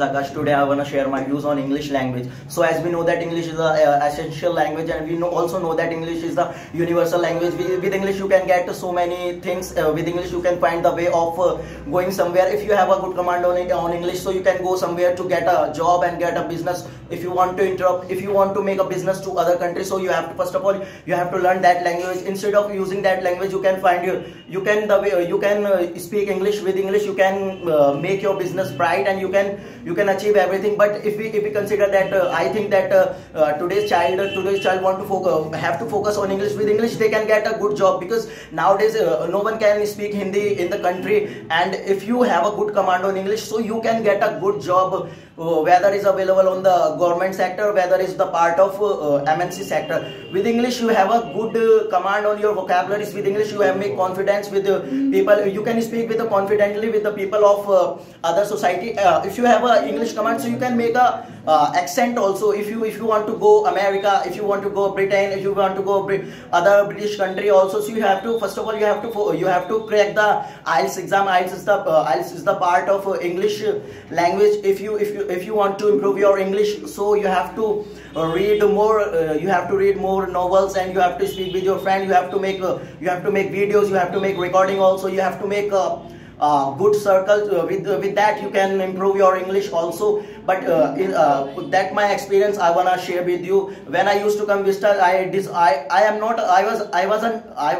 Akash. Today I want to share my views on English language. So as we know that English is a essential language, and we also know that English is the universal language. With English you can get so many things. With English you can find the way of going somewhere. If you have a good command on English, so you can go somewhere to get a job and get a business. If you want to make a business to other countries, so you have to, first of all, you have to learn that language. Instead of using that language, you can speak English. With English you can make your business bright, and you can achieve everything. But if we consider that, I think that today's child have to focus on English. With English they can get a good job, because nowadays no one can speak Hindi in the country, and if you have a good command on English, so you can get a good job, whether is available on the government sector, whether is the part of MNC sector. With English you have a good command on your vocabularies. With English you have make confidence with people. You can speak with confidently with the people of other society. If you have a English command, so you can make a accent also. If you want to go America, if you want to go Britain, if you want to go other British country also, so you have to, first of all, you have to crack the IELTS exam. IELTS is the part of English language. If you want to improve your English, so you have to read more novels, and you have to speak with your friend. You have to make videos, you have to make recording also, you have to make good circles. With that you can improve your English also. But that my experience I wanna share with you. When I used to come Vista, I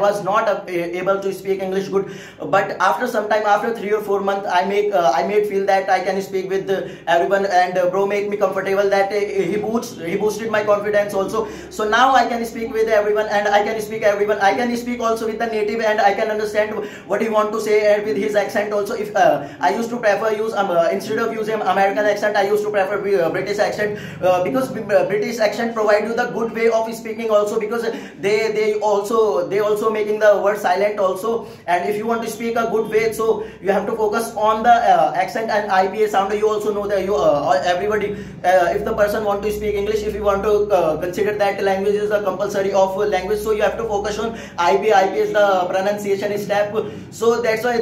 was not able to speak English good. But after some time, after 3 or 4 months, I made feel that I can speak with everyone, and bro make me comfortable. That he boosted my confidence also. So now I can speak with everyone, and I can speak everyone. I can speak also with the native, and I can understand what he want to say, and with his accent also. If I used to prefer use instead of using American accent, I used to prefer British accent, because British accent provide you the good way of speaking also, because they also making the word silent also. And if you want to speak a good way, so you have to focus on the accent and IPA sound. You also know that everybody, if the person want to speak English, if you want to consider that language is a compulsory of language, so you have to focus on IPA. IPA is the pronunciation step. So that's why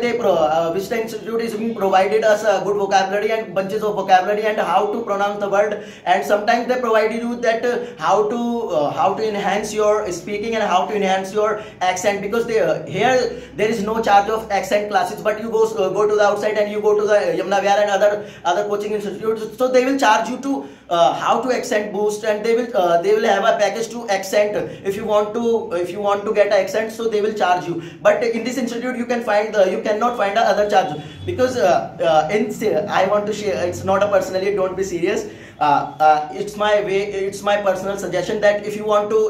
Vista Institute is being provided us a good vocabulary and bunches of vocabulary, and how to pronounce the word. And sometimes they provide you that how to enhance your speaking and how to enhance your accent, because here there is no charge of accent classes. But you go to the outside, and you go to the Yamuna Vihar and other coaching institutes, so they will charge you to how to accent boost, and they will have a package to accent. If you want to get an accent, so they will charge you. But in this institute you cannot find other charge, because I want to share. It's not a personally, don't be serious. It's my personal suggestion that if you want to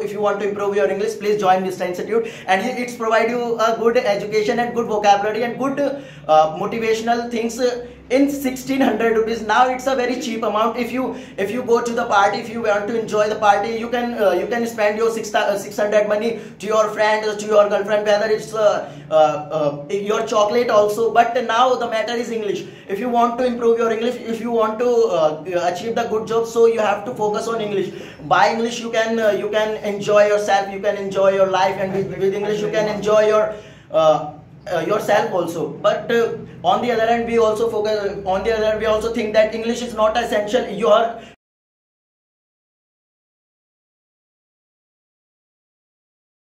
improve your English, please join Vista Institute, and it's provide you a good education and good vocabulary and good motivational things in 1600 rupees. Now it's a very cheap amount. If you go to the party, if you want to enjoy the party, you can spend your 600 money to your friend or to your girlfriend, whether it's your chocolate also. But now the matter is English. If you want to improve your English, if you want to achieve the good job, so you have to focus on English. By English you can enjoy yourself, you can enjoy your life, and with English you can enjoy yourself also. But on the other hand, we also think that English is not essential.